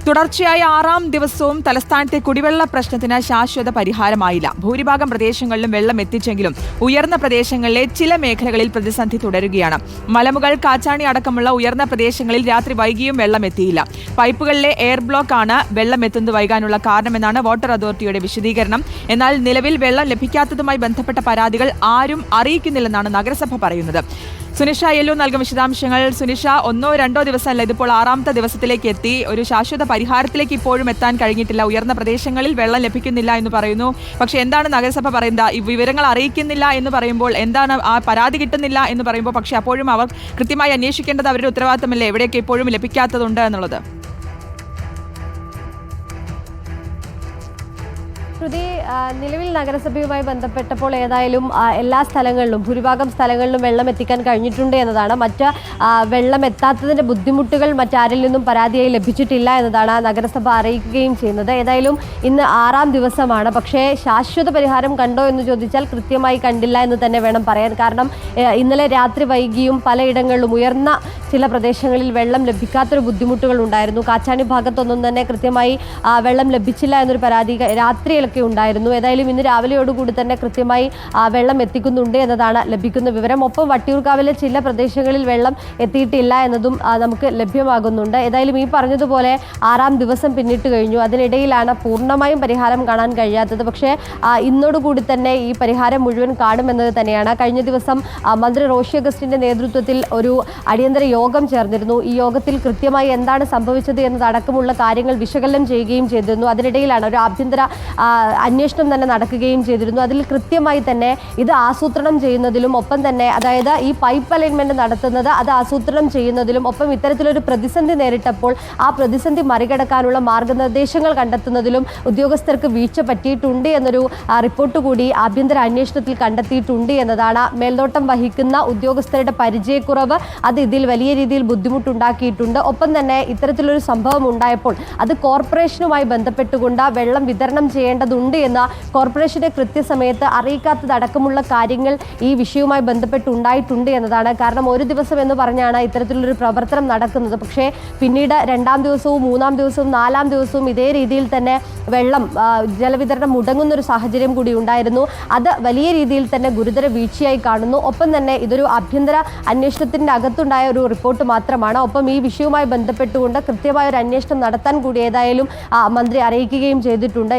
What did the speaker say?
തുടർച്ചയായ 6ാം ദിവസവും തലസ്ഥാനത്തെ കുടിവെള്ള പ്രശ്നത്തിന് ശാശ്വത പരിഹാരമായില്ല. ഭൂരിഭാഗം പ്രദേശങ്ങളിലും വെള്ളം എത്തിച്ചെങ്കിലും ഉയർന്ന പ്രദേശങ്ങളിലെ ചില മേഖലകളിൽ പ്രതിസന്ധി തുടരുകയാണ്. മലമുകൾ, കാച്ചാണി അടക്കമുള്ള ഉയർന്ന പ്രദേശങ്ങളിൽ രാത്രി വൈകിയും വെള്ളം എത്തിയില്ല. പൈപ്പുകളിലെ എയർ ബ്ലോക്ക് ആണ് വെള്ളം എത്തുന്നത് വൈകാനുള്ള കാരണമെന്നാണ് വാട്ടർ അതോറിറ്റിയുടെ വിശദീകരണം. എന്നാൽ നിലവിൽ വെള്ളം ലഭിക്കാത്തതുമായി ബന്ധപ്പെട്ട പരാതികൾ ആരും അറിയിക്കുന്നില്ലെന്നാണ് നഗരസഭ പറയുന്നത്. സുനിഷ യെല്ലോ നൽകും വിശദാംശങ്ങൾ. സുനിഷ, 1-2 ദിവസമല്ല, ഇതിപ്പോൾ 6ാമത്തെ ദിവസത്തിലേക്ക് എത്തി. ഒരു ശാശ്വത പരിഹാരത്തിലേക്ക് ഇപ്പോഴും എത്താൻ കഴിഞ്ഞിട്ടില്ല. ഉയർന്ന പ്രദേശങ്ങളിൽ വെള്ളം ലഭിക്കുന്നില്ല എന്ന് പറയുന്നു. പക്ഷേ എന്താണ് നഗരസഭ പറയുന്നത്? ഈ വിവരങ്ങൾ അറിയിക്കുന്നില്ല എന്ന് പറയുമ്പോൾ എന്താണ്, ആ പരാതി കിട്ടുന്നില്ല എന്ന് പറയുമ്പോൾ പക്ഷേ അപ്പോഴും അവർ കൃത്യമായി അന്വേഷിക്കേണ്ടത് അവരുടെ ഉത്തരവാദിത്തമല്ലേ? എവിടെയൊക്കെ ഇപ്പോഴും ലഭിക്കാത്തതുണ്ട് എന്നുള്ളത്. ശ്രുതി, നിലവിൽ നഗരസഭയുമായി ബന്ധപ്പെട്ടപ്പോൾ ഏതായാലും എല്ലാ സ്ഥലങ്ങളിലും, ഭൂരിഭാഗം സ്ഥലങ്ങളിലും വെള്ളം എത്തിക്കാൻ കഴിഞ്ഞിട്ടുണ്ട് എന്നതാണ്. മറ്റ് വെള്ളം എത്താത്തതിൻ്റെ ബുദ്ധിമുട്ടുകൾ മറ്റാരിൽ നിന്നും പരാതിയായി ലഭിച്ചിട്ടില്ല എന്നതാണ് നഗരസഭ അറിയിക്കുകയും ചെയ്യുന്നത്. ഏതായാലും ഇന്ന് 6ാം ദിവസമാണ്. പക്ഷേ ശാശ്വത പരിഹാരം കണ്ടോ എന്ന് ചോദിച്ചാൽ കൃത്യമായി കണ്ടില്ല എന്ന് തന്നെ വേണം പറയാൻ. കാരണം ഇന്നലെ രാത്രി വൈകിയും പലയിടങ്ങളിലും ഉയർന്ന ചില പ്രദേശങ്ങളിൽ വെള്ളം ലഭിക്കാത്തൊരു ബുദ്ധിമുട്ടുകൾ ഉണ്ടായിരുന്നു. കാച്ചാണി ഭാഗത്തൊന്നും തന്നെ കൃത്യമായി വെള്ളം ലഭിച്ചില്ല എന്നൊരു പരാതി രാത്രിയിലൊക്കെ ഉണ്ടായിരുന്നു. ഏതായാലും ഇന്ന് രാവിലെയോടുകൂടി തന്നെ കൃത്യമായി വെള്ളം എത്തിക്കുന്നുണ്ട് എന്നതാണ് ലഭിക്കുന്ന വിവരം. ഒപ്പം വട്ടിയൂർക്കാവിലെ ചില പ്രദേശങ്ങളിൽ വെള്ളം എത്തിയിട്ടില്ല എന്നതും നമുക്ക് ലഭ്യമാകുന്നുണ്ട്. ഏതായാലും ഈ പറഞ്ഞതുപോലെ 6ാം ദിവസം പിന്നിട്ട് കഴിഞ്ഞു. അതിനിടയിലാണ് പൂർണ്ണമായും പരിഹാരം കാണാൻ കഴിയാത്തത്. പക്ഷേ ഇന്നോടുകൂടി തന്നെ ഈ പരിഹാരം മുഴുവൻ കാണുമെന്നത് തന്നെയാണ്. കഴിഞ്ഞ ദിവസം മന്ത്രി റോഷി അഗസ്റ്റിൻ്റെ നേതൃത്വത്തിൽ ഒരു അടിയന്തര യോഗം ചേർന്നിരുന്നു. ഈ യോഗത്തിൽ കൃത്യമായി എന്താണ് സംഭവിച്ചത് എന്നതടക്കമുള്ള കാര്യങ്ങൾ വിശകലനം ചെയ്യുകയും ചെയ്തിരുന്നു. അതിനിടയിലാണ് ഒരു ആഭ്യന്തര അന്വേഷണം തന്നെ നടക്കുകയും ചെയ്തിരുന്നു. അതിൽ കൃത്യമായി തന്നെ ഇത് ആസൂത്രണം ചെയ്യുന്നതിലും ഒപ്പം തന്നെ, അതായത് ഈ പൈപ്പ് അലൈൻമെന്റ് നടത്തുന്നത് അത് ആസൂത്രണം ചെയ്യുന്നതിലും ഒപ്പം ഇത്തരത്തിലൊരു പ്രതിസന്ധി നേരിട്ടപ്പോൾ ആ പ്രതിസന്ധി മറികടക്കാനുള്ള മാർഗനിർദ്ദേശങ്ങൾ കണ്ടെത്തുന്നതിലും ഉദ്യോഗസ്ഥർക്ക് വീഴ്ച പറ്റിയിട്ടുണ്ട് എന്നൊരു റിപ്പോർട്ട് കൂടി ആഭ്യന്തര അന്വേഷണത്തിൽ കണ്ടെത്തിയിട്ടുണ്ട് എന്നതാണ്. മേൽനോട്ടം വഹിക്കുന്ന ഉദ്യോഗസ്ഥരുടെ പരിചയക്കുറവ് അത് ഇതിൽ വലിയ രീതിയിൽ ബുദ്ധിമുട്ടുണ്ടാക്കിയിട്ടുണ്ട്. ഒപ്പം തന്നെ ഇത്തരത്തിലൊരു സംഭവം ഉണ്ടായപ്പോൾ അത് കോർപ്പറേഷനുമായി ബന്ധപ്പെട്ടുകൊണ്ട് വെള്ളം വിതരണം ചെയ്യേണ്ടതുണ്ട് എന്ന കോർപ്പറേഷനെ കൃത്യസമയത്ത് അറിയിക്കാത്തതടക്കമുള്ള കാര്യങ്ങൾ ഈ വിഷയവുമായി ബന്ധപ്പെട്ടുണ്ടായിട്ടുണ്ട് എന്നതാണ്. കാരണം ഒരു ദിവസം എന്ന് പറഞ്ഞാണ് ഇത്തരത്തിലൊരു പ്രവർത്തനം നടക്കുന്നത്. പക്ഷേ പിന്നീട് 2ാം ദിവസവും 3ാം ദിവസവും 4ാം ദിവസവും ഇതേ രീതിയിൽ തന്നെ വെള്ളം ജലവിതരണം മുടങ്ങുന്നൊരു സാഹചര്യം കൂടി ഉണ്ടായിരുന്നു. അത് വലിയ രീതിയിൽ തന്നെ ഗുരുതര വീഴ്ചയായി കാണുന്നു. ഒപ്പം തന്നെ ഇതൊരു ആഭ്യന്തര അന്വേഷണത്തിൻ്റെ അകത്തുണ്ടായ ഒരു റിപ്പോർട്ട് മാത്രമാണ്. ഒപ്പം ഈ വിഷയവുമായി ബന്ധപ്പെട്ടുകൊണ്ട് കൃത്യമായ ഒരു അന്വേഷണം നടത്താൻ കൂടി ഏതായാലും മന്ത്രി അറിയിക്കുകയും ചെയ്തിട്ടുണ്ട്.